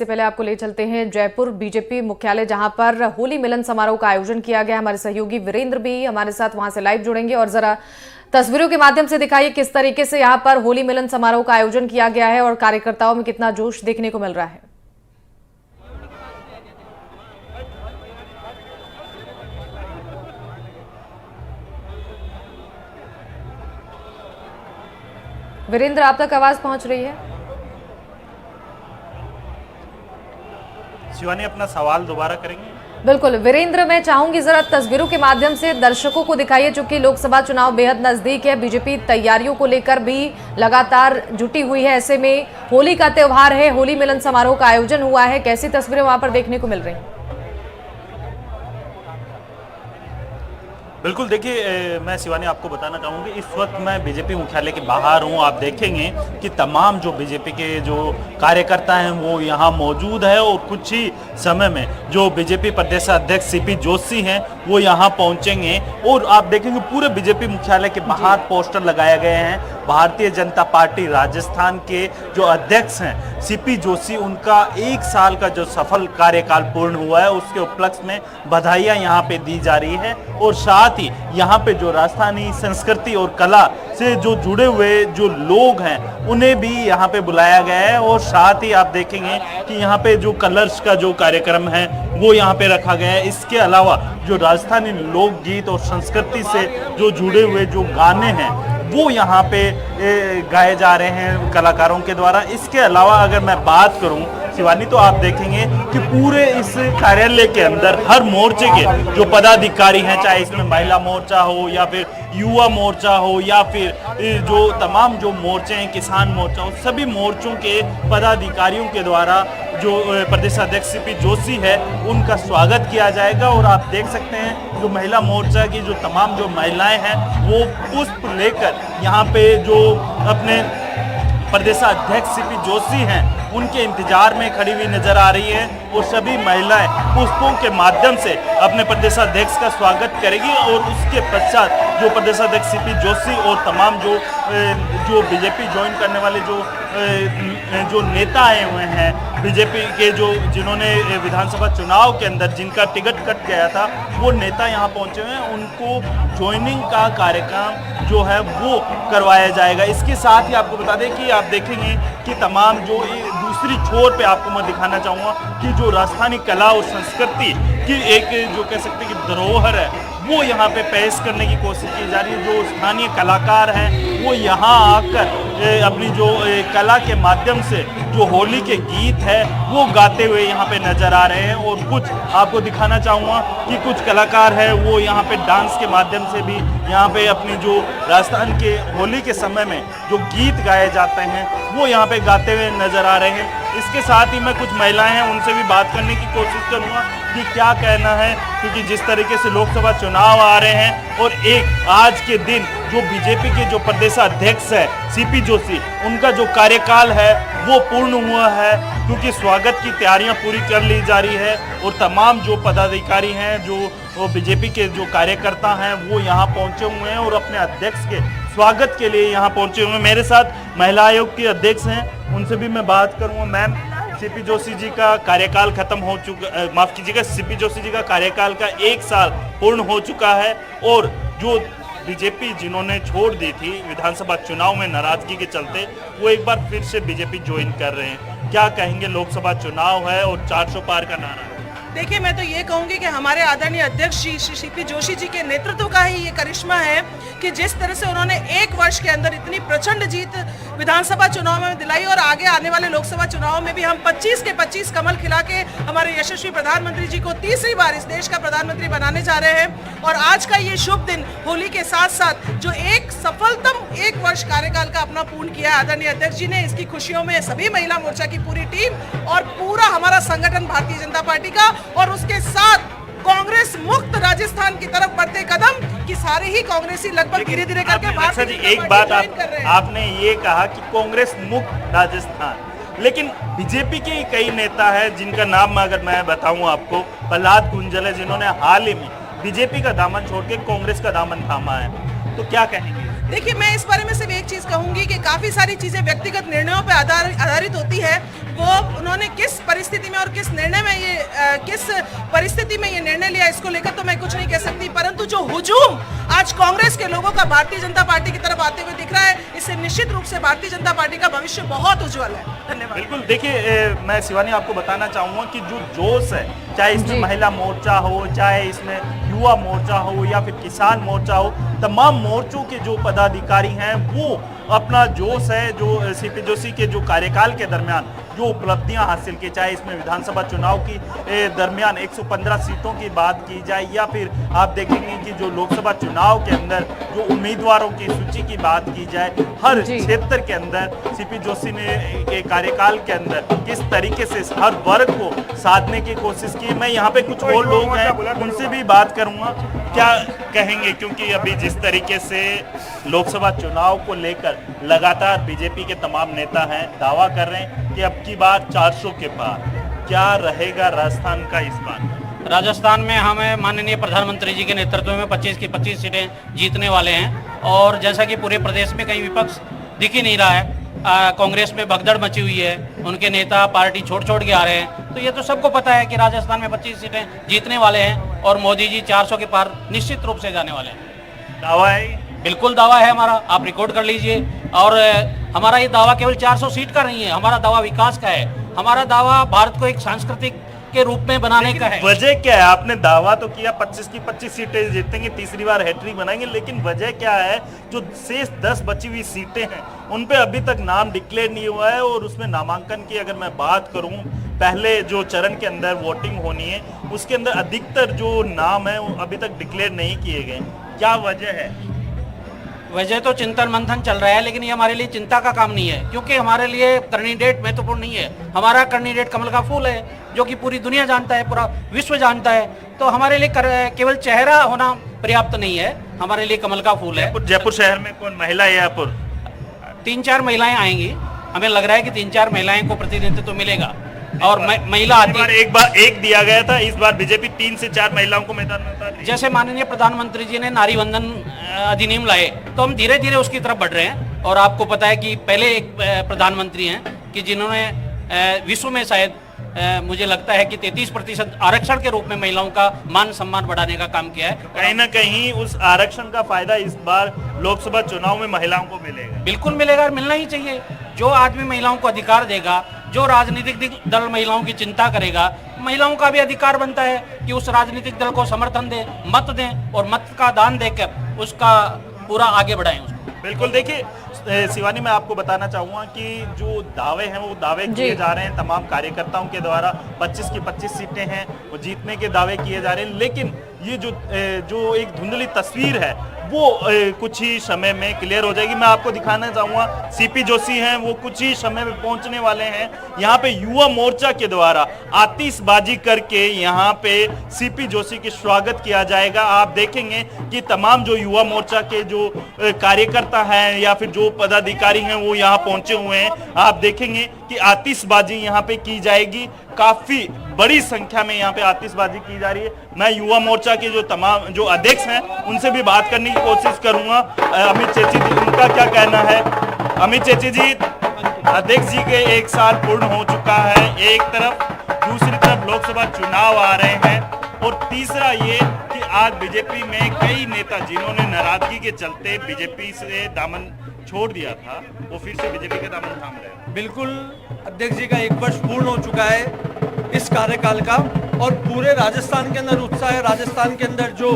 इससे पहले आपको ले चलते हैं जयपुर बीजेपी मुख्यालय, जहां पर होली मिलन समारोह का आयोजन किया गया। हमारे सहयोगी वीरेंद्र भी हमारे साथ वहां से लाइव जुड़ेंगे और जरा तस्वीरों के माध्यम से दिखाइए किस तरीके से यहां पर होली मिलन समारोह का आयोजन किया गया है और कार्यकर्ताओं में कितना जोश देखने को मिल रहा है। वीरेंद्र, आप तक आवाज पहुंच रही है? शिवानी, अपना सवाल दोबारा करेंगे? बिल्कुल वीरेंद्र, मैं चाहूंगी जरा तस्वीरों के माध्यम से दर्शकों को दिखाइए, चूंकि लोकसभा चुनाव बेहद नजदीक है, बीजेपी तैयारियों को लेकर भी लगातार जुटी हुई है। ऐसे में होली का त्योहार है, होली मिलन समारोह का आयोजन हुआ है, कैसी तस्वीरें वहां पर देखने को मिल रही हैं? बिल्कुल, देखिए मैं शिवानी आपको बताना चाहूँगी, इस वक्त मैं बीजेपी मुख्यालय के बाहर हूँ। आप देखेंगे कि तमाम जो बीजेपी के जो कार्यकर्ता हैं वो यहाँ मौजूद है और कुछ ही समय में जो बीजेपी प्रदेश अध्यक्ष सीपी जोशी हैं वो यहाँ पहुँचेंगे। और आप देखेंगे पूरे बीजेपी मुख्यालय के बाहर पोस्टर लगाए गए हैं। भारतीय जनता पार्टी राजस्थान के जो अध्यक्ष हैं सीपी जोशी, उनका 1 साल का जो सफल कार्यकाल पूर्ण हुआ है उसके उपलक्ष्य में बधाइयाँ यहाँ पे दी जा रही है। और साथ ही यहाँ पे जो राजस्थानी संस्कृति और कला से जो जुड़े हुए जो लोग हैं उन्हें भी यहाँ पे बुलाया गया है। और साथ ही आप देखेंगे कि यहाँ पे जो कलर्स का जो कार्यक्रम है वो यहाँ पे रखा गया है। इसके अलावा जो राजस्थानी लोकगीत और संस्कृति से जो जुड़े हुए जो गाने हैं वो यहाँ पे गाए जा रहे हैं कलाकारों के द्वारा। इसके अलावा अगर मैं बात करूँ शिवानी, तो आप देखेंगे कि पूरे इस कार्यालय के अंदर हर मोर्चे के जो पदाधिकारी हैं, चाहे इसमें महिला मोर्चा हो या फिर युवा मोर्चा हो या फिर जो तमाम जो मोर्चे हैं, किसान मोर्चा हो, सभी मोर्चों के पदाधिकारियों के द्वारा जो प्रदेश अध्यक्ष सीपी जोशी है उनका स्वागत किया जाएगा। और आप देख सकते हैं जो महिला मोर्चा की जो तमाम जो महिलाएं हैं वो पुष्प लेकर यहाँ पे जो अपने प्रदेश अध्यक्ष सीपी जोशी हैं उनके इंतजार में खड़ी हुई नजर आ रही है। और सभी महिलाएं पुष्पों के माध्यम से अपने प्रदेशाध्यक्ष का स्वागत करेगी। और उसके पश्चात जो प्रदेशाध्यक्ष सीपी जोशी और तमाम जो बीजेपी ज्वाइन करने वाले जो नेता आए हुए हैं बीजेपी के, जो जिन्होंने विधानसभा चुनाव के अंदर जिनका टिकट कट गया था, वो नेता यहाँ पहुँचे हुए हैं, उनको ज्वाइनिंग का कार्यक्रम जो है वो करवाया जाएगा। इसके साथ ही आपको बता दें कि आप देखेंगे कि तमाम जो दूसरी छोर पे आपको मैं दिखाना चाहूँगा कि जो राजस्थानी कला और संस्कृति की एक जो कह सकते हैं कि धरोहर है वो यहाँ पे पेश करने की कोशिश की जा रही है। जो स्थानीय कलाकार हैं वो यहाँ आकर अपनी जो कला के माध्यम से जो होली के गीत है वो गाते हुए यहाँ पे नजर आ रहे हैं। और कुछ आपको दिखाना चाहूँगा कि कुछ कलाकार है वो यहाँ पे डांस के माध्यम से भी यहाँ पे अपनी जो राजस्थान के होली के समय में जो गीत गाए जाते हैं वो यहाँ पे गाते हुए नजर आ रहे हैं। इसके साथ ही मैं कुछ महिलाएं हैं उनसे भी बात करने की कोशिश करूंगा कि क्या कहना है, क्योंकि जिस तरीके से लोकसभा चुनाव आ रहे हैं और एक आज के दिन जो बीजेपी के जो प्रदेश अध्यक्ष है सीपी जोशी, उनका जो कार्यकाल है वो पूर्ण हुआ है, क्योंकि स्वागत की तैयारियां पूरी कर ली जा रही है। और तमाम जो पदाधिकारी हैं, जो बीजेपी के जो कार्यकर्ता हैं वो यहाँ पहुँचे हुए हैं और अपने अध्यक्ष के स्वागत के लिए यहाँ पहुँचे हुए हैं। मेरे साथ महिला आयोग के अध्यक्ष हैं, उनसे भी मैं बात करूँगा। मैम, सीपी जोशी जी का कार्यकाल खत्म हो चुका, माफ कीजिएगा, सीपी जोशी जी का कार्यकाल का 1 साल पूर्ण हो चुका है। और जो बीजेपी जिन्होंने छोड़ दी थी विधानसभा चुनाव में नाराजगी के चलते, वो एक बार फिर से बीजेपी ज्वाइन कर रहे हैं। क्या कहेंगे, लोकसभा चुनाव है और 400 पार का नारा है? देखिए, मैं तो ये कहूँगी कि हमारे आदरणीय अध्यक्ष श्री सीपी जोशी जी के नेतृत्व का ही ये करिश्मा है कि जिस तरह से उन्होंने 1 वर्ष के अंदर इतनी प्रचंड जीत विधानसभा चुनाव में दिलाई, और आगे आने वाले लोकसभा चुनाव में भी हम 25 के 25 कमल खिला के हमारे यशस्वी प्रधानमंत्री जी को तीसरी बार इस देश का प्रधानमंत्री बनाने जा रहे हैं। और आज का ये शुभ दिन होली के साथ साथ जो एक सफलतम 1 वर्ष कार्यकाल का अपना पूर्ण किया आदरणीय अध्यक्ष जी ने, इसकी खुशियों में सभी महिला मोर्चा की पूरी टीम और पूरा हमारा संगठन भारतीय जनता पार्टी का, और उसके साथ कांग्रेस मुक्त राजस्थान की तरफ बढ़ते कदम कि सारे ही कांग्रेसी लगभग धीरे धीरे करके भारतीय जनता पार्टी एक बात आपने ये कहा कि कांग्रेस मुक्त राजस्थान, लेकिन बीजेपी के कई नेता हैं जिनका नाम अगर मैं बताऊं आपको, प्रहलाद गुंजल है, जिन्होंने हाल ही में बीजेपी का दामन छोड़ के कांग्रेस का दामन थामा है। तो क्या कहेंगे? देखिए, मैं इस बारे में सिर्फ एक चीज कहूंगी कि काफी सारी चीजें व्यक्तिगत निर्णयों पर आधारित होती है। वो उन्होंने किस परिस्थिति में और किस परिस्थिति में ये निर्णय लिया, इसको लेकर तो मैं कुछ नहीं कह सकती, परंतु जो हुजूम आज कांग्रेस के लोगों का भारतीय जनता पार्टी की तरफ आते हुए दिख रहा है, इससे निश्चित रूप से भारतीय जनता पार्टी का भविष्य बहुत उज्जवल है। धन्यवाद। बिल्कुल, देखिए मैं शिवानी आपको बताना चाहूंगा कि जो जोश है, चाहे इसमें महिला मोर्चा हो, चाहे इसमें युवा मोर्चा हो या फिर किसान मोर्चा हो, तमाम मोर्चों के जो पदाधिकारी हैं वो अपना जोश है, जो सीपी जोशी के जो कार्यकाल के दरमियान जो उपलब्धियां हासिल की, चाहे इसमें विधानसभा चुनाव की दरमियान 115 सीटों की बात की जाए या फिर आप देखेंगे कि जो लोकसभा चुनाव के अंदर जो उम्मीदवारों की सूची की बात की जाए, हर क्षेत्र के अंदर सीपी जोशी ने के कार्यकाल के अंदर किस तरीके से हर वर्ग को साधने की कोशिश की। मैं यहाँ पे कुछ और लोग हैं, उनसे भी बात करूंगा, क्या कहेंगे, क्योंकि अभी जिस तरीके से लोकसभा चुनाव को लेकर लगातार बीजेपी के तमाम नेता हैं, दावा कर रहे हैं कि अब की बार 400 के पार, क्या रहेगा राजस्थान का इस बार? राजस्थान में हमें माननीय प्रधानमंत्री जी के नेतृत्व में 25 की 25 सीटें जीतने वाले हैं और जैसा कि पूरे प्रदेश में कहीं विपक्ष दिख ही नहीं रहा है, कांग्रेस में भगदड़ मची हुई है, उनके नेता पार्टी छोड़ के आ रहे हैं, तो ये तो सबको पता है कि राजस्थान में 25 सीटें जीतने वाले हैं और मोदी जी 400 के पार निश्चित रूप से जाने वाले हैं। दावा है? बिल्कुल दावा है हमारा, आप रिकॉर्ड कर लीजिए। और हमारा ये दावा केवल 400 सीट का नहीं है, हमारा दावा विकास का है, हमारा दावा भारत को एक सांस्कृतिक के रूप में बनाने का है। वजह क्या है? आपने दावा तो किया 25 की 25 सीटें जीतेंगे, तीसरी बार हैट्रिक बनाएंगे, लेकिन वजह क्या है? जो शेष 10 बची हुई सीटें हैं उन पे अभी तक नाम डिक्लेयर नहीं हुआ है और उसमें नामांकन की अगर मैं बात करूं, पहले जो चरण के अंदर वोटिंग होनी है उसके अंदर अधिकतर जो नाम है वो अभी तक डिक्लेयर नहीं किए गए। क्या वजह है? वजह तो चिंतन मंथन चल रहा है, लेकिन ये हमारे लिए चिंता का काम नहीं है, क्योंकि हमारे लिए कैंडिडेट महत्वपूर्ण नहीं है। हमारा कैंडिडेट कमल का फूल है, जो कि पूरी दुनिया जानता है, पूरा विश्व जानता है। तो हमारे लिए केवल चेहरा होना पर्याप्त नहीं है, हमारे लिए कमल का फूल है। जयपुर शहर में कौन महिला है? 3-4 महिलाएं आएंगी, हमें लग रहा है कि 3-4 महिलाएं को प्रतिनिधित्व तो मिलेगा और महिला आती है। एक दिया गया था, इस बार बीजेपी 3 से 4 महिलाओं को मैदान में उतार रही है। जैसे माननीय प्रधानमंत्री जी ने नारी वंदन अधिनियम लाए, तो हम धीरे धीरे उसकी तरफ बढ़ रहे हैं। और आपको पता है कि पहले एक प्रधानमंत्री हैं कि जिन्होंने विश्व में शायद मुझे लगता है कि 33% आरक्षण के रूप में महिलाओं का मान सम्मान बढ़ाने का काम किया है। कहीं ना कहीं उस आरक्षण का फायदा इस बार लोकसभा चुनाव में महिलाओं को मिलेगा। बिल्कुल मिलेगा और मिलना ही चाहिए। जो आदमी महिलाओं को अधिकार देगा, जो राजनीतिक दल महिलाओं की चिंता करेगा, महिलाओं का भी अधिकार बनता है कि उस राजनीतिक दल को समर्थन दें, मत दें और मत का दान देकर उसका पूरा आगे बढ़ाएं उसको। बिल्कुल, देखिए शिवानी, मैं आपको बताना चाहूंगा कि जो दावे हैं वो दावे किए जा रहे हैं तमाम कार्यकर्ताओं के द्वारा। 25 की 25 सीटें हैं, वो जीतने के दावे किए जा रहे हैं, लेकिन ये जो एक धुंधली तस्वीर है वो कुछ ही समय में क्लियर हो जाएगी। मैं आपको दिखाना चाहूंगा, सीपी जोशी हैं वो कुछ ही समय में पहुंचने वाले हैं। यहाँ पे युवा मोर्चा के द्वारा आतिशबाजी करके यहाँ पे सीपी जोशी की स्वागत किया जाएगा। आप देखेंगे कि तमाम जो युवा मोर्चा के जो कार्यकर्ता हैं या फिर जो पदाधिकारी हैं वो यहाँ पहुंचे हुए हैं। आप देखेंगे कि आतिशबाजी यहाँ पे की जाएगी, काफी बड़ी संख्या में यहाँ पे आतिशबाजी की जा रही है। मैं युवा मोर्चा के जो तमाम जो अध्यक्ष हैं उनसे भी बात करने की कोशिश करूंगा। अमित चेची जी, उनका क्या कहना है? अमित चेची जी, अध्यक्ष जी के 1 साल पूर्ण हो चुका है, एक तरफ, दूसरी तरफ लोकसभा चुनाव आ रहे हैं और तीसरा ये कि आज बीजेपी में कई नेता जिन्होंने नाराजगी के चलते बीजेपी से दामन छोड़ दिया था, वो फिर से बीजेपी के दामन थाम रहे हैं। बिल्कुल, अध्यक्ष जी का 1 वर्ष पूर्ण हो चुका है इस कार्यकाल का और पूरे राजस्थान के अंदर उत्साह है। राजस्थान के अंदर जो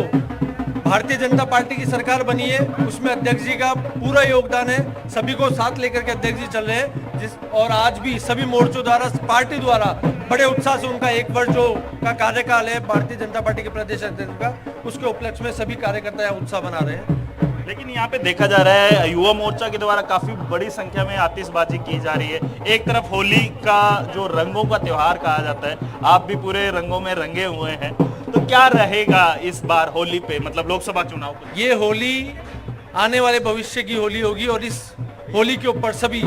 भारतीय जनता पार्टी की सरकार बनी है उसमें अध्यक्ष जी का पूरा योगदान है। सभी को साथ लेकर के अध्यक्ष जी चल रहे हैं और आज भी सभी मोर्चों द्वारा, पार्टी द्वारा बड़े उत्साह से उनका 1 वर्ष जो का कार्यकाल है भारतीय जनता पार्टी के प्रदेश अध्यक्ष का, उसके उपलक्ष्य में सभी कार्यकर्ता यहाँ उत्साह बना रहे हैं। लेकिन यहाँ पे देखा जा रहा है युवा मोर्चा के द्वारा काफी बड़ी संख्या में आतिशबाजी की जा रही है। एक तरफ होली का जो रंगों का त्योहार कहा जाता है, आप भी पूरे रंगों में रंगे हुए हैं, तो क्या रहेगा इस बार होली पे, मतलब लोकसभा चुनाव पे? ये होली आने वाले भविष्य की होली होगी और इस होली के ऊपर सभी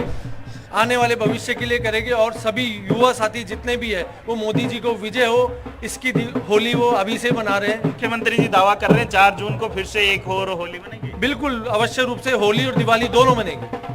आने वाले भविष्य के लिए करेंगे और सभी युवा साथी जितने भी है वो मोदी जी को विजय हो इसकी होली वो अभी से मना रहे हैं। मुख्यमंत्री जी दावा कर रहे हैं 4 जून को फिर से एक और होली मनेगी। बिल्कुल अवश्य रूप से होली और दिवाली दोनों मनेंगे।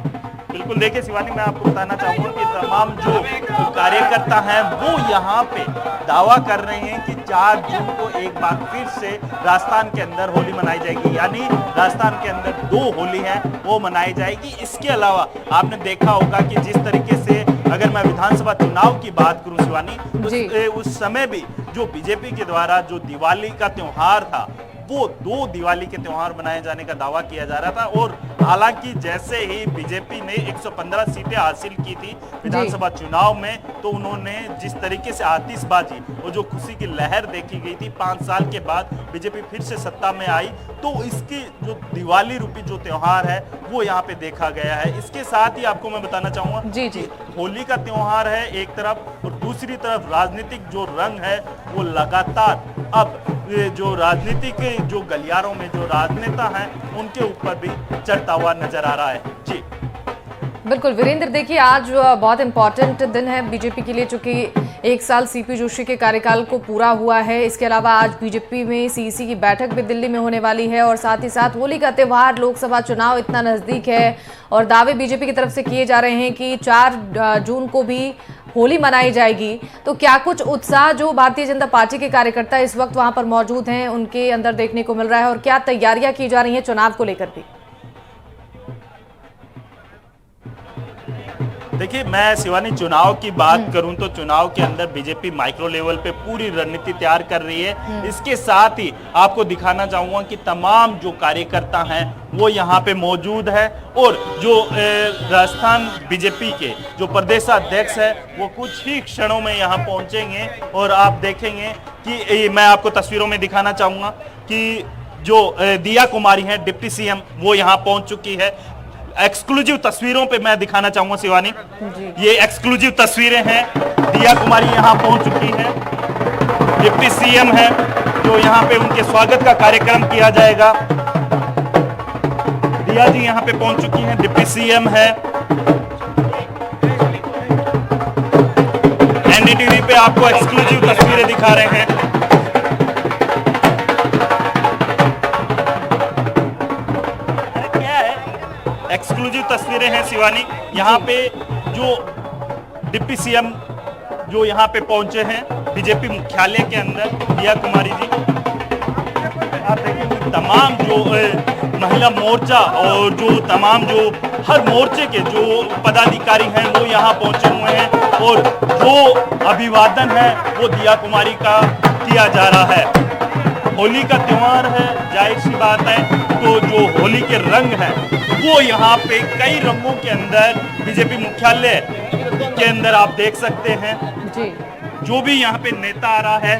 बिल्कुल देखिए शिवानी, मैं आपको बताना चाहूंगा कि तमाम जो कार्यकर्ता हैं वो यहाँ पे दावा कर रहे हैं कि 4 जून को एक बार फिर से राजस्थान के अंदर होली मनाई जाएगी, यानी राजस्थान के अंदर 2 होली है वो मनाई जाएगी। इसके अलावा आपने देखा होगा कि जिस तरीके से अगर मैं विधानसभा चुनाव की बात करूं शिवानी, तो उस समय भी जो बीजेपी के द्वारा जो दिवाली का त्योहार था वो 2 दिवाली के त्योहार मनाए जाने का दावा किया जा रहा था। और हालांकि जैसे ही बीजेपी ने 115 सीटें हासिल की थी विधानसभा चुनाव में, तो उन्होंने जिस तरीके से आतिशबाजी और जो खुशी की लहर देखी गई थी, 5 साल के बाद बीजेपी फिर से सत्ता में आई, तो इसकी जो दिवाली रूपी जो त्योहार है वो यहाँ पे देखा गया है। इसके साथ ही आपको मैं बताना चाहूंगा जी होली का त्योहार है एक तरफ, और दूसरी तरफ राजनीतिक जो रंग है वो लगातार अब जो राजनीतिक जो गलियारों में जो राजनेता हैं उनके ऊपर भी चढ़ता हुआ नजर आ रहा है। जी बिल्कुल वीरेंद्र, देखिए आज बहुत इंपॉर्टेंट दिन है बीजेपी के लिए, चूंकि 1 साल सीपी जोशी के कार्यकाल को पूरा हुआ है। इसके अलावा आज बीजेपी में सीईसी की बैठक भी दिल्ली में होने वाली है, और साथ ही साथ होली का त्यौहार, लोकसभा चुनाव इतना नजदीक है, और दावे बीजेपी की तरफ से किए जा रहे हैं कि 4 जून को भी होली मनाई जाएगी। तो क्या कुछ उत्साह जो भारतीय जनता पार्टी के कार्यकर्ता इस वक्त वहां पर मौजूद हैं उनके अंदर देखने को मिल रहा है, और क्या तैयारियां की जा रही हैं चुनाव को लेकर भी? देखिए, मैं शिवानी चुनाव की बात करूं तो चुनाव के अंदर बीजेपी माइक्रो लेवल पे पूरी रणनीति तैयार कर रही है। इसके साथ ही आपको दिखाना चाहूंगा कि तमाम जो कार्यकर्ता हैं वो यहाँ पे मौजूद है, और जो राजस्थान बीजेपी के जो प्रदेशाध्यक्ष है वो कुछ ही क्षणों में यहाँ पहुंचेंगे, और आप देखेंगे कि मैं आपको तस्वीरों में दिखाना चाहूंगा कि जो दिया कुमारी है डिप्टी सीएम वो यहाँ पहुंच चुकी है। एक्सक्लूसिव तस्वीरों पे मैं दिखाना चाहूंगा शिवानी, ये एक्सक्लूसिव तस्वीरें हैं। दिया कुमारी यहाँ पहुंच चुकी है, डिप्टी सीएम है, जो यहाँ पे उनके स्वागत का कार्यक्रम किया जाएगा। दिया जी यहाँ पे पहुंच चुकी हैं, डिप्टी सीएम है। एनडीटीवी पे आपको एक्सक्लूसिव तस्वीरें दिखा रहे हैं। एक्सक्लूसिव तस्वीरें हैं शिवानी, यहाँ पे जो डिप्टी सीएम जो यहाँ पे पहुंचे हैं बीजेपी मुख्यालय के अंदर, दिया कुमारी जी, आप देखेंगे तमाम जो महिला मोर्चा और जो तमाम जो हर मोर्चे के जो पदाधिकारी हैं वो यहाँ पहुंचे हुए हैं, और जो अभिवादन है वो दिया कुमारी का किया जा रहा है। होली का त्योहार है, जाहिर सी बात है, तो जो होली के रंग हैं वो यहाँ पे कई रंगों के अंदर बीजेपी मुख्यालय के अंदर आप देख सकते हैं जी। जो भी यहाँ पे नेता आ रहा है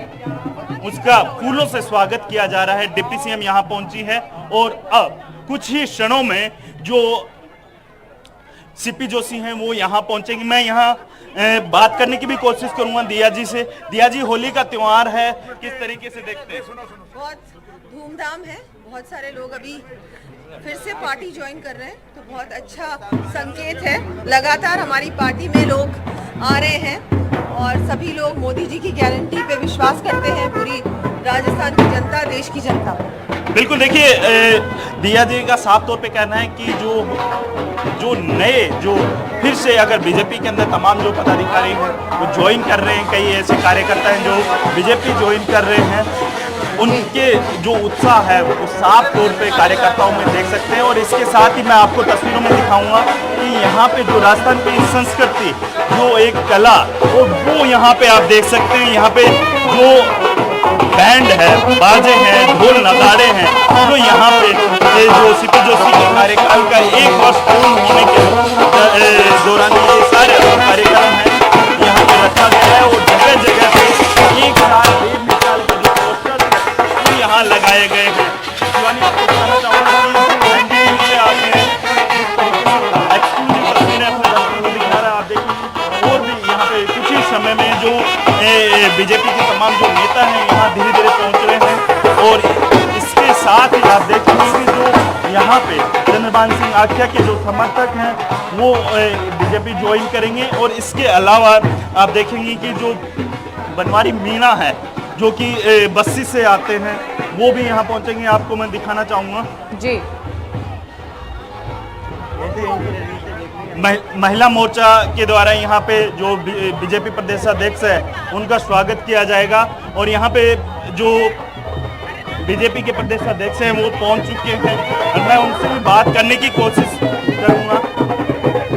उसका फूलों से स्वागत किया जा रहा है। डिप्टी सीएम यहाँ पहुंची है, और अब कुछ ही क्षणों में जो सीपी जोशी हैं वो यहाँ पहुंचेंगे। मैं यहाँ बात करने की भी कोशिश करूंगा दिया जी से। दिया जी, होली का त्योहार है, किस तरीके से देखते हैं? बहुत धूमधाम है, बहुत सारे लोग अभी फिर से पार्टी ज्वाइन कर रहे हैं, तो बहुत अच्छा संकेत है। लगातार हमारी पार्टी में लोग आ रहे हैं, और सभी लोग मोदी जी की गारंटी पे विश्वास करते हैं, पूरी राजस्थान की जनता, देश की जनता। बिल्कुल, देखिए दिया जी का साफ तौर पे कहना है कि जो नए जो फिर से अगर बीजेपी के अंदर तमाम जो पदाधिकारी हैं वो ज्वाइन कर रहे हैं, कई ऐसे कार्यकर्ता हैं जो बीजेपी ज्वाइन कर रहे हैं, उनके जो उत्साह है वो साफ तौर पे कार्यकर्ताओं में देख सकते हैं। और इसके साथ ही मैं आपको तस्वीरों में दिखाऊंगा कि यहाँ पे जो राजस्थान की संस्कृति, जो एक कला, वो यहाँ पे आप देख सकते हैं। यहाँ पे जो बैंड है, बाजे हैं, ढोल नगाड़े हैं, जो यहाँ पे जो सीपी जोशी के कार्यकाल का 1 वर्ष पूर्ण होने के दौरान ये सारे कार्यक्रम हैं यहाँ पे रखा गया है, और जगह जगह पे 1 साल 1.5 साल के जो पोस्टर वो यहाँ लगाए गए हैं। शिवानी, आपको बताना चाहूँगा कि आपने एक्सक्लूसिव तस्वीरें दिखा रहा है, आप देखिए। और भी यहाँ पे कुछ ही समय में जो बीजेपी के तमाम जो नेता हैं यहाँ धीरे धीरे पहुँच रहे हैं, और इसके साथ ही आप देखेंगे कि जो यहाँ पे चंद्रभान सिंह आख्या के जो समर्थक हैं वो बीजेपी ज्वाइन करेंगे। और इसके अलावा आप देखेंगे कि जो बनवारी मीणा है जो कि बस्सी से आते हैं वो भी यहाँ पहुंचेंगे। आपको मैं दिखाना चाहूँगा जी। महिला मोर्चा के द्वारा यहाँ पे जो बीजेपी प्रदेश अध्यक्ष है उनका स्वागत किया जाएगा। और यहाँ पे जो बीजेपी के प्रदेश अध्यक्ष हैं वो पहुंच चुके हैं और मैं उनसे भी बात करने की कोशिश करूंगा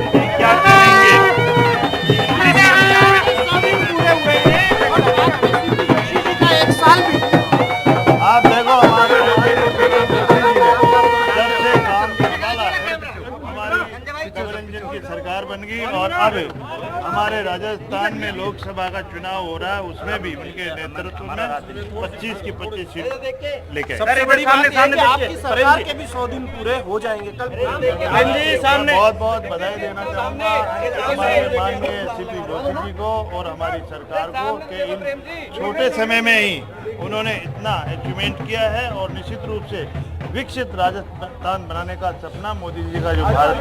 कि क्या कहेंगे। आप देखो हमारे जब से काम संभाला हमारी चित्तरंजन की सरकार बन गई और अब हमारे राजस्थान में लोकसभा का चुनाव हो रहा है, उसमें भी उनके नेतृत्व में 25 की 25 सीट लेके। सबसे बड़ी बात यह है कि आपकी सरकार के भी 100 दिन पूरे हो जाएंगे कल। सामने बहुत बहुत बधाई देना चाहूँगा हमारे माननीय सीपी जोशी जी को और हमारी सरकार को कि इन छोटे समय में ही उन्होंने इतना अचीवमेंट किया है और निश्चित रूप से विकसित राजस्थान बनाने का सपना, मोदी जी का जो भारत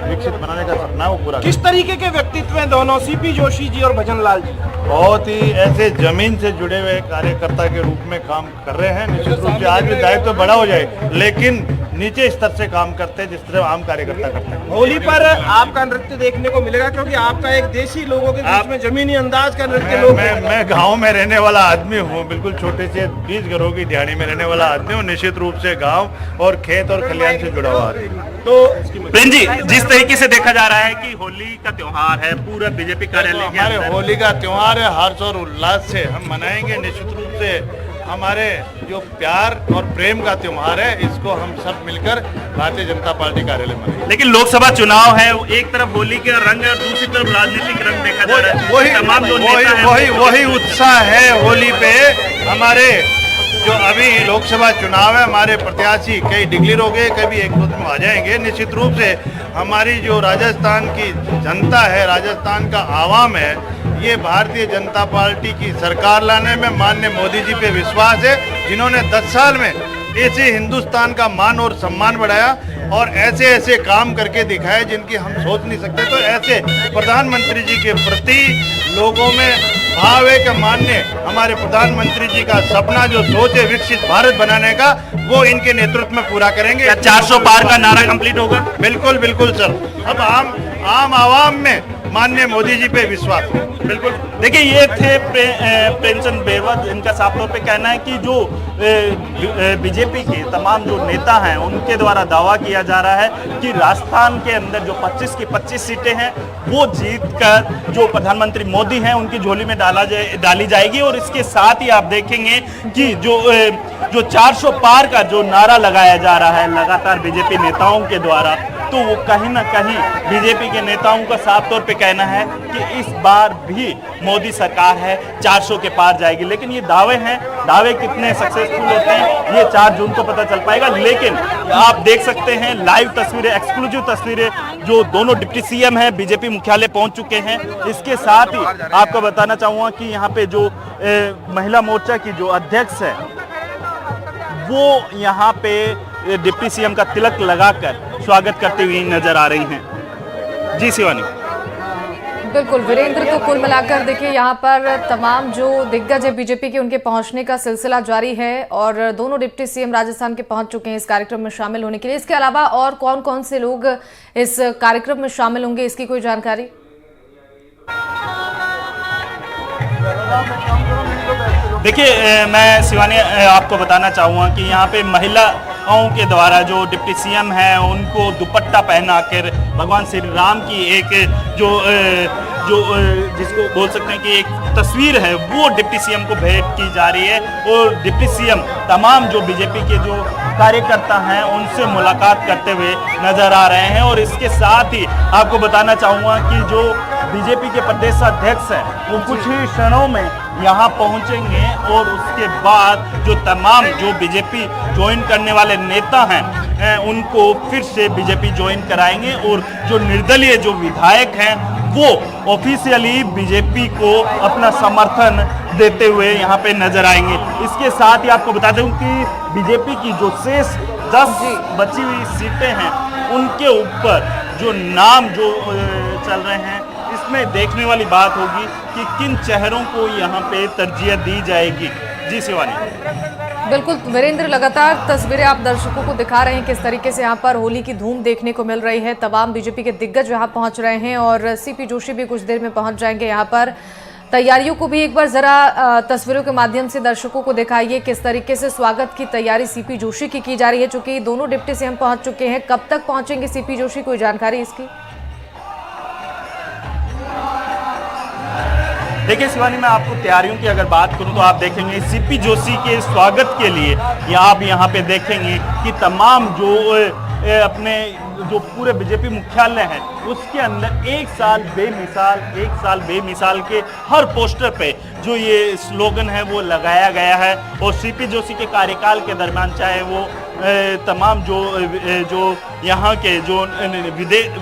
विकसित बनाने का सपना है वो पूरा। किस तरीके के व्यक्तित्व हैं दोनों, सीपी जोशी जी और भजन लाल जी? बहुत ही ऐसे जमीन से जुड़े हुए कार्यकर्ता के रूप में काम कर रहे हैं। निश्चित रूप से आज भी दायित्व तो बड़ा हो जाए लेकिन नीचे स्तर से काम करते हैं जिस तरह आम कार्यकर्ता करते हैं। होली पर आपका नृत्य देखने को मिलेगा क्योंकि आपका एक देसी लोगों के बीच में जमीनी अंदाज का नृत्य लोग। मैं गांव में रहने वाला आदमी हूँ, बिल्कुल छोटे से 20 घरों की दिहाड़ी में रहने वाला आदमी हूँ। निश्चित रूप से गांव और खेत और खलिहान से जुड़ा हुआ आदमी। तो प्रेम जी, जिस तरीके से देखा जा रहा है कि होली का त्योहार है, पूरा बीजेपी कार्यालय के हमारे होली का त्योहार है, हर्ष और उल्लास से हम मनाएंगे। निश्चित रूप से हमारे जो प्यार और प्रेम का त्योहार है इसको हम सब मिलकर भारतीय जनता पार्टी कार्यालय मनाएंगे। लेकिन लोकसभा चुनाव है, एक तरफ होली का रंग है और दूसरी तरफ राजनीतिक रंग देखा जा रहा है। वही उत्साह है होली पे। हमारे जो अभी लोकसभा चुनाव है, हमारे प्रत्याशी कई डिक्लेयर हो गए, कभी एक दो दिन में आ जाएंगे। निश्चित रूप से हमारी जो राजस्थान की जनता है, राजस्थान का आवाम है, ये भारतीय जनता पार्टी की सरकार लाने में माननीय मोदी जी पे विश्वास है, जिन्होंने 10 साल में ऐसे हिंदुस्तान का मान और सम्मान बढ़ाया और ऐसे ऐसे काम करके दिखाए जिनकी हम सोच नहीं सकते। तो ऐसे प्रधानमंत्री जी के प्रति लोगों में भाव है कि माननीय हमारे प्रधानमंत्री जी का सपना जो सोच है विकसित भारत बनाने का, वो इनके नेतृत्व में पूरा करेंगे। क्या 400 पार का नारा कंप्लीट होगा? बिल्कुल बिल्कुल सर। अब आम आवाम में माननीय मोदी जी पे विश्वास है। बिल्कुल। देखिए, ये थे प्रेमचंद बेवद। इनका साफ तौर पे कहना है कि जो बीजेपी के तमाम जो नेता हैं उनके द्वारा दावा किया जा रहा है कि राजस्थान के अंदर जो 25 की 25 सीटें हैं वो जीत कर जो प्रधानमंत्री मोदी हैं उनकी झोली में डाली जाएगी। और इसके साथ ही आप देखेंगे कि जो 400 पार का जो नारा लगाया जा रहा है लगातार बीजेपी नेताओं के द्वारा, तो वो कहीं ना कहीं बीजेपी के नेताओं का साफ तौर पे कहना है कि इस बार भी मोदी सरकार है 400 के पार जाएगी। लेकिन ये दावे हैं, दावे कितने सक्सेसफुल होते हैं ये 4 जून को पता चल पाएगा। लेकिन आप देख सकते हैं लाइव तस्वीरें, एक्सक्लूसिव तस्वीरें, जो दोनों डिप्टी सीएम हैं बीजेपी मुख्यालय पहुंच चुके हैं। इसके साथ ही आपको बताना चाहूँगा कि यहाँ पे जो महिला मोर्चा की जो अध्यक्ष है वो यहाँ पे डिप्टी सीएम का तिलक लगाकर स्वागत करते हुए नजर आ रही हैं। जी शिवानी। बिल्कुल वीरेंद्र, तो कुल मिलाकर देखिए यहाँ पर तमाम जो दिग्गज है बीजेपी के उनके पहुंचने का सिलसिला जारी है और दोनों डिप्टी सीएम राजस्थान के पहुंच चुके हैं इस कार्यक्रम में शामिल होने के लिए। इसके अलावा और कौन कौन से लोग इस कार्यक्रम में शामिल होंगे, इसकी कोई जानकारी? देखिए, मैं शिवानी आपको बताना चाहूँगा कि यहाँ पे महिलाओं के द्वारा जो डिप्टी सीएम हैं उनको दुपट्टा पहना कर भगवान श्री राम की एक जो जिसको बोल सकते हैं कि एक तस्वीर है वो डिप्टी सीएम को भेंट की जा रही है। और डिप्टी सीएम तमाम जो बीजेपी के जो कार्यकर्ता हैं उनसे मुलाकात करते हुए नजर आ रहे हैं। और इसके साथ ही आपको बताना चाहूँगा कि जो बीजेपी के प्रदेश अध्यक्ष हैं वो कुछ ही क्षणों में यहाँ पहुँचेंगे और उसके बाद जो तमाम जो बीजेपी ज्वाइन करने वाले नेता हैं उनको फिर से बीजेपी ज्वाइन कराएंगे और जो निर्दलीय जो विधायक हैं वो ऑफिशियली बीजेपी को अपना समर्थन देते हुए यहाँ पे नजर आएंगे। इसके साथ ही आपको बता दूं कि बीजेपी की जो शेष 10 बची हुई सीटें हैं उनके ऊपर जो नाम जो चल रहे हैं, इसमें देखने वाली बात होगी कि किन चेहरों को यहाँ पे तरजीह दी जाएगी। जी शिवानी। बिल्कुल वीरेंद्र, लगातार तस्वीरें आप दर्शकों को दिखा रहे हैं किस तरीके से यहाँ पर होली की धूम देखने को मिल रही है। तमाम बीजेपी के दिग्गज यहाँ पहुँच रहे हैं और सीपी जोशी भी कुछ देर में पहुँच जाएंगे यहाँ पर। तैयारियों को भी एक बार जरा तस्वीरों के माध्यम से दर्शकों को दिखाइए किस तरीके से स्वागत की तैयारी सीपी जोशी की जा रही है, चूंकि दोनों डिप्टी सीएम पहुंच चुके हैं। कब तक पहुंचेंगे सीपी जोशी, कोई जानकारी इसकी? देखिए शिवानी, मैं आपको तैयारियों की अगर बात करूं तो आप देखेंगे सीपी जोशी के स्वागत के लिए आप यहाँ पे देखेंगे कि तमाम जो अपने जो पूरे बीजेपी मुख्यालय है उसके अंदर एक साल बेमिसाल के हर पोस्टर पे जो ये स्लोगन है वो लगाया गया है। और सीपी जोशी के कार्यकाल के दरमियान चाहे वो तमाम जो यहाँ के जो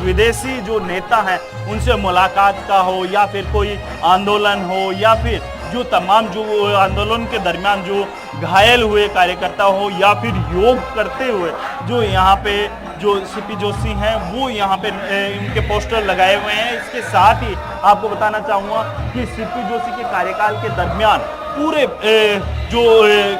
विदेशी जो नेता हैं उनसे मुलाकात का हो या फिर कोई आंदोलन हो या फिर जो तमाम जो आंदोलन के दरमियान जो घायल हुए कार्यकर्ता हो या फिर योग करते हुए जो यहाँ पे जो सीपी जोशी हैं वो यहाँ पे इनके पोस्टर लगाए हुए हैं। इसके साथ ही आपको बताना चाहूँगा कि सीपी जोशी के कार्यकाल के दरमियान पूरे जो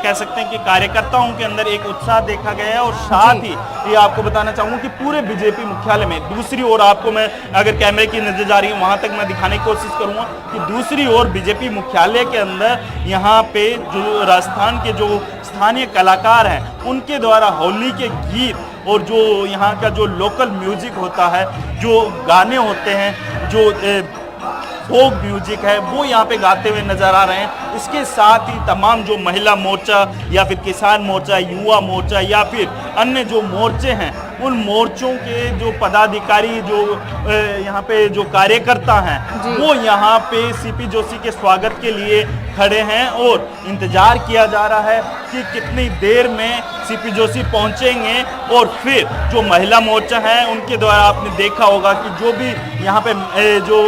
कह सकते हैं कि कार्यकर्ताओं के अंदर एक उत्साह देखा गया है। और साथ ही ये आपको बताना चाहूँगा कि पूरे बीजेपी मुख्यालय में दूसरी ओर आपको मैं अगर कैमरे की नजर जा रही है वहाँ तक मैं दिखाने की कोशिश करूँगा कि दूसरी ओर बीजेपी मुख्यालय के अंदर यहाँ पे जो राजस्थान के जो स्थानीय कलाकार हैं उनके द्वारा होली के गीत और जो यहाँ का जो लोकल म्यूजिक होता है, जो गाने होते हैं, जो फोक म्यूजिक है वो यहाँ पे गाते हुए नजर आ रहे हैं। इसके साथ ही तमाम जो महिला मोर्चा या फिर किसान मोर्चा, युवा मोर्चा या फिर अन्य जो मोर्चे हैं उन मोर्चों के जो पदाधिकारी जो यहाँ पे जो कार्यकर्ता हैं वो यहाँ पे सीपी जोशी के स्वागत के लिए खड़े हैं और इंतजार किया जा रहा है कि कितनी देर में सीपी जोशी पहुंचेंगे। और फिर जो महिला मोर्चा है उनके द्वारा आपने देखा होगा कि जो भी यहाँ पे जो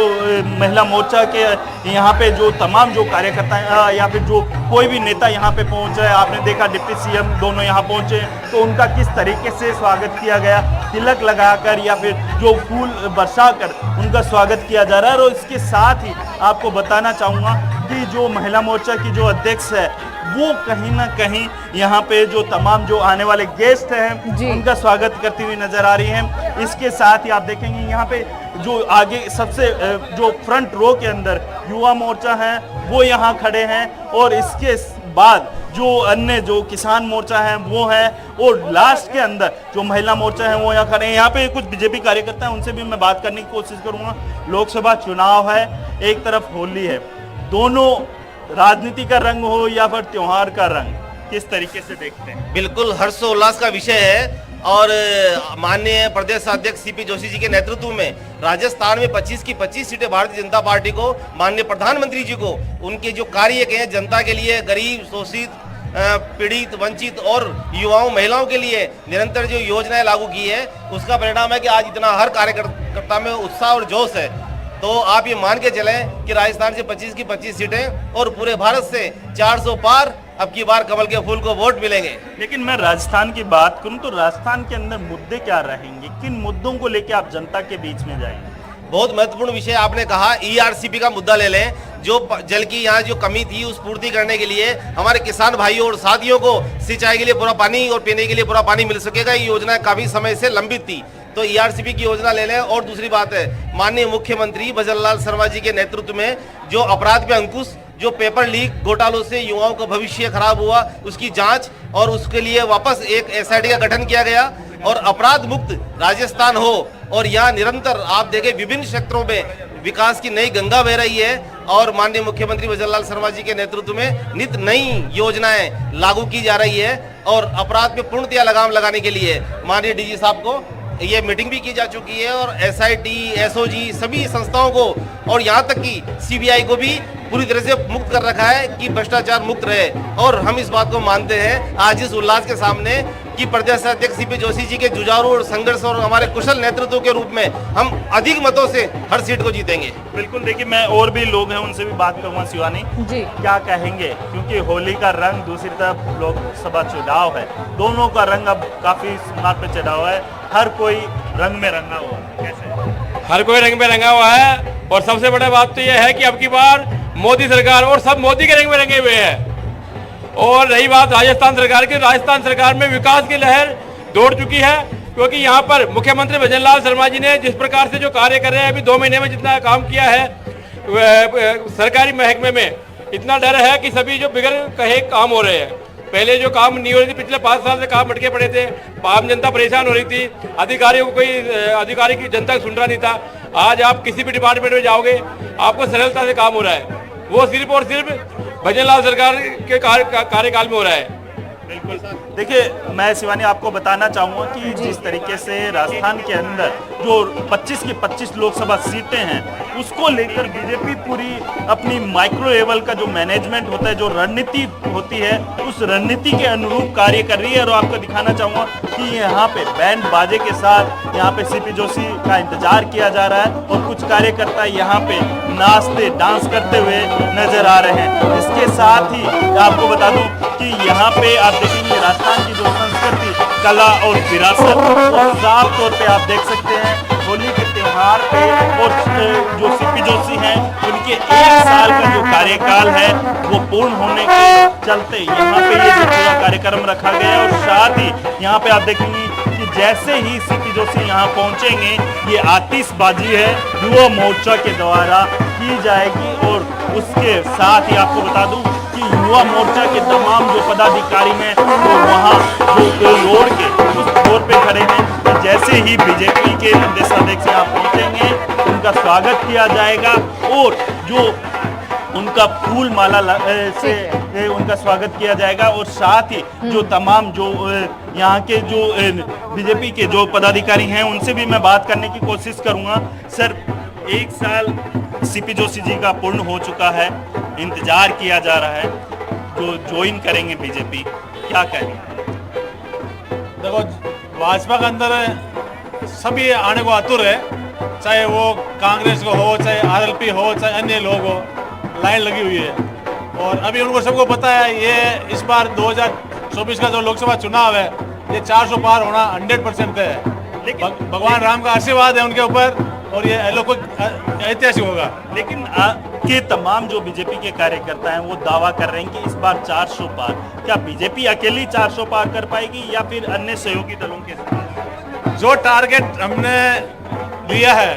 महिला मोर्चा के यहाँ पे जो तमाम जो कार्यकर्ता या फिर जो कोई भी नेता यहाँ पे पहुंचा है, आपने देखा डिप्टी सीएम दोनों यहाँ पहुंचे तो उनका किस तरीके से स्वागत किया गया, तिलक लगाकर या फिर जो फूल बरसाकर उनका स्वागत किया जा रहा है। और इसके साथ ही आपको बताना चाहूँगा कि जो महिला मोर्चा की जो अध्यक्ष है वो कहीं ना कहीं यहाँ पे जो तमाम जो आने वाले गेस्ट हैं उनका स्वागत करती हुई नजर आ रही हैं। इसके साथ ही आप देखेंगे यहाँ पे जो आगे सबसे जो फ्रंट रो के अंदर युवा मोर्चा है वो यहाँ खड़े हैं और इसके बाद जो अन्य जो किसान मोर्चा है वो है और लास्ट के अंदर जो महिला मोर्चा है वो यहाँ खड़े हैं। यहाँ पे कुछ बीजेपी कार्यकर्ता हैं उनसे भी मैं बात करने की कोशिश करूँगा। लोकसभा चुनाव है, एक तरफ होली है, दोनों राजनीति का रंग हो या फिर त्योहार का रंग, किस तरीके से देखते हैं? बिल्कुल हर्षोल्लास का विषय है और माननीय प्रदेश अध्यक्ष सीपी जोशी जी के नेतृत्व में राजस्थान में 25 की 25 सीटें भारतीय जनता पार्टी को, माननीय प्रधानमंत्री जी को उनके जो कार्य के हैं जनता के लिए, गरीब, शोषित, पीड़ित, वंचित और युवाओं, महिलाओं के लिए निरंतर जो योजनाएं लागू की है उसका परिणाम है कि आज इतना हर कार्यकर्ता में उत्साह और जोश है। तो आप ये मान के चलें कि राजस्थान से 25 की 25 सीटें और पूरे भारत से 400 पार अब की बार कमल के फूल को वोट मिलेंगे। लेकिन मैं राजस्थान की बात करूं तो राजस्थान के अंदर मुद्दे क्या रहेंगे, किन मुद्दों को लेकर आप जनता के बीच में जाएंगे? बहुत महत्वपूर्ण विषय आपने कहा, ERCP का मुद्दा ले लें। जो जल की यहाँ जो कमी थी उस पूर्ति करने के लिए हमारे किसान भाइयों और साथियों को सिंचाई के लिए पूरा पानी और पीने के लिए पूरा पानी मिल सकेगा। ये योजना काफी समय से लंबित थी, तो ERCP की योजना ले लें। और दूसरी बात है, माननीय मुख्यमंत्री भजनलाल शर्मा जी के नेतृत्व में जो अपराध पे अंकुश, जो पेपर लीक घोटालों से युवाओं का भविष्य खराब हुआ उसकी जांच और उसके लिए वापस एक SIT का गठन किया गया और अपराध मुक्त राजस्थान हो। और यहाँ निरंतर आप देखें विभिन्न क्षेत्रों में विकास की नई गंगा बह रही है और माननीय मुख्यमंत्री भजनलाल शर्मा जी के नेतृत्व में नित नई योजनाएं लागू की जा रही है। और अपराध पे पूर्णतया लगाम लगाने के लिए माननीय DG साहब को ये मीटिंग भी की जा चुकी है और SIT, SOG सभी संस्थाओं को और यहाँ तक कि CBI को भी पूरी तरह से मुक्त कर रखा है कि भ्रष्टाचार मुक्त रहे। और हम इस बात को मानते हैं आज इस उल्लास के सामने कि प्रदेश अध्यक्ष सीपी जोशी जी के जुझारू और संघर्ष और हमारे कुशल नेतृत्व के रूप में हम अधिक मतों से हर सीट को जीतेंगे। बिल्कुल, देखिए मैं और भी लोग हैं उनसे भी बात करूंगा। शिवानी जी, क्या कहेंगे, क्योंकि होली का रंग, दूसरी तरफ लोकसभा चुनाव है, दोनों का रंग अब काफी सीमा पे चढ़ा हुआ है, हर कोई रंग में रंगा हुआ है, कैसे? हर कोई रंग में रंगा हुआ है और सबसे बड़ी बात तो यह है कि अब की बार मोदी सरकार और सब मोदी के रंग में रंगे हुए हैं। और रही बात राजस्थान सरकार की, राजस्थान सरकार में विकास की लहर दौड़ चुकी है, क्योंकि यहाँ पर मुख्यमंत्री भजन लाल शर्मा जी ने जिस प्रकार से जो कार्य कर रहे हैं, अभी 2 महीने में जितना काम किया है सरकारी महकमे में, इतना डर है कि सभी जो बिगड़ कहे काम हो रहे हैं। पहले जो काम नहीं हो रही थी, पिछले 5 साल से काम अटके पड़े थे, आम जनता परेशान हो रही थी, अधिकारियों को कोई अधिकारी की जनता सुन रहा नहीं था। आज आप किसी भी डिपार्टमेंट में जाओगे, आपको सरलता से काम हो रहा है, वो सिर्फ और सिर्फ भजन लाल सरकार के कार्यकाल में हो रहा है। बिल्कुल, देखिए मैं शिवानी आपको बताना चाहूँगा कि जिस तरीके से राजस्थान के अंदर जो 25 की 25 लोकसभा सीटें हैं, उसको लेकर बीजेपी पूरी अपनी माइक्रो लेवल का जो मैनेजमेंट होता है, जो रणनीति होती है, उस रणनीति के अनुरूप कार्य कर रही है। और आपको दिखाना चाहूँगा कि यहाँ पे बैंड बाजे के साथ यहाँ पे सीपी जोशी का इंतजार किया जा रहा है और कुछ कार्यकर्ता यहाँ पे नाचते डांस करते हुए नजर आ रहे हैं। इसके साथ ही आपको बता दूं कि यहाँ पे आप देखेंगे राजस्थान की जो संस्कृति, कला और विरासत, वो साफ तौर पे आप देख सकते हैं होली के त्योहार पे। और जो सीपी जोशी हैं, उनके 1 साल का जो कार्यकाल है वो पूर्ण होने के चलते यहाँ पे ये जो पूरा कार्यक्रम रखा गया है। और साथ ही यहाँ पे आप देखेंगे कि जैसे ही सीपी जोशी यहाँ पहुंचेंगे, ये आतिशबाजी है युवा मोर्चा के द्वारा की जाएगी। और उसके साथ ही आपको बता दूं कि युवा मोर्चा के तमाम जो पदाधिकारी हैं वो वहाँ जो रोड के उस फ्लोर पे खड़े हैं। तो जैसे ही बीजेपी के प्रदेश अध्यक्ष यहाँ पहुंचेंगे, उनका स्वागत किया जाएगा और जो उनका फूल माला से उनका स्वागत किया जाएगा। और साथ ही जो तमाम जो यहाँ के जो बीजेपी के जो पदाधिकारी हैं, उनसे भी मैं बात करने की कोशिश करूँगा। सर, 1 साल सीपी जोशी जी का पूर्ण हो चुका है, इंतजार किया जा रहा है, जो ज्वाइन करेंगे बीजेपी, क्या कहेंगे? देखो, भाजपा के अंदर सभी आने को आतुर है, चाहे वो कांग्रेस को हो, चाहे आरएलपी हो, चाहे अन्य लोग हो, लाइन लगी हुई है। और अभी उनको सबको पता है, ये इस बार 2024 का जो लोकसभा चुनाव है, ये 400 पार होना 100% तय है। लेकिन भगवान राम का आशीर्वाद है उनके ऊपर और ये ऐतिहासिक होगा। लेकिन के तमाम जो बीजेपी के कार्यकर्ता हैं वो दावा कर रहे हैं कि इस बार 400 पार, क्या बीजेपी अकेली 400 पार कर पाएगी या फिर अन्य सहयोगी दलों के साथ? जो टारगेट हमने लिया है,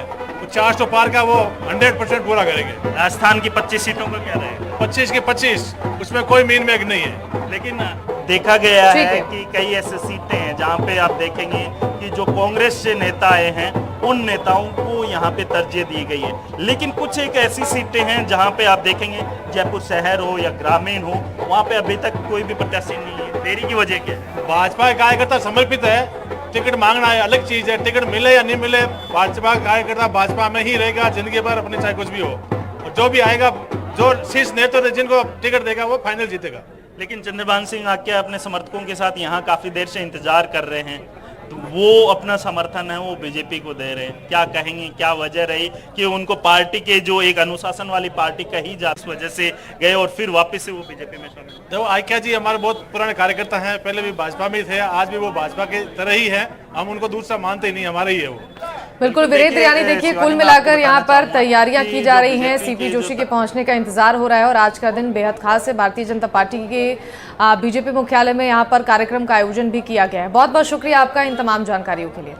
400 पार का वो 100% पूरा करेंगे। राजस्थान की 25 सीटों का क्या रहेगा? 25 की 25, उसमें कोई मीन मेग नहीं है। लेकिन देखा गया है कि कई ऐसे सीटें हैं जहां पे आप देखेंगे कि जो कांग्रेस से नेता आए हैं, उन नेताओं को यहां पे तरजीह दी गई है। लेकिन कुछ एक ऐसी सीटें हैं जहां पे आप देखेंगे, जयपुर शहर हो या ग्रामीण हो, वहां पे अभी तक कोई भी प्रत्याशी नहीं है। देरी की वजह क्या है? भाजपा के कार्यकर्ता समर्पित है, टिकट मांगना है अलग चीज है, टिकट मिले या नहीं मिले, भाजपा का कार्यकर्ता भाजपा में ही रहेगा जिंदगी भर, अपने चाहे कुछ भी हो। और जो भी आएगा, जो शीर्ष नेता जिनको टिकट देगा, वो फाइनल जीतेगा। लेकिन चंद्रभान सिंह आक्या अपने समर्थकों के साथ यहाँ काफी देर से इंतजार कर रहे हैं, तो वो अपना समर्थन है वो बीजेपी को दे रहे हैं। क्या कहेंगे, क्या वजह रही कि उनको पार्टी के जो एक अनुशासन वाली पार्टी कही जा, उस वजह से गए और फिर वापस से वो बीजेपी में शामिल? देखो, आक्या जी हमारे बहुत पुराने कार्यकर्ता हैं, पहले भी भाजपा में थे, आज भी वो भाजपा के तरह ही है, हम उनको दूसरा मानते ही नहीं, हमारे ही है वो। बिल्कुल वीरेंद्र, यानी देखिए कुल मिलाकर यहाँ पर तैयारियां की जा रही हैं, सीपी जोशी के पहुंचने का इंतजार हो रहा है और आज का दिन बेहद खास है। भारतीय जनता पार्टी के बीजेपी मुख्यालय में यहाँ पर कार्यक्रम का आयोजन भी किया गया है। बहुत बहुत शुक्रिया आपका इन तमाम जानकारियों के लिए।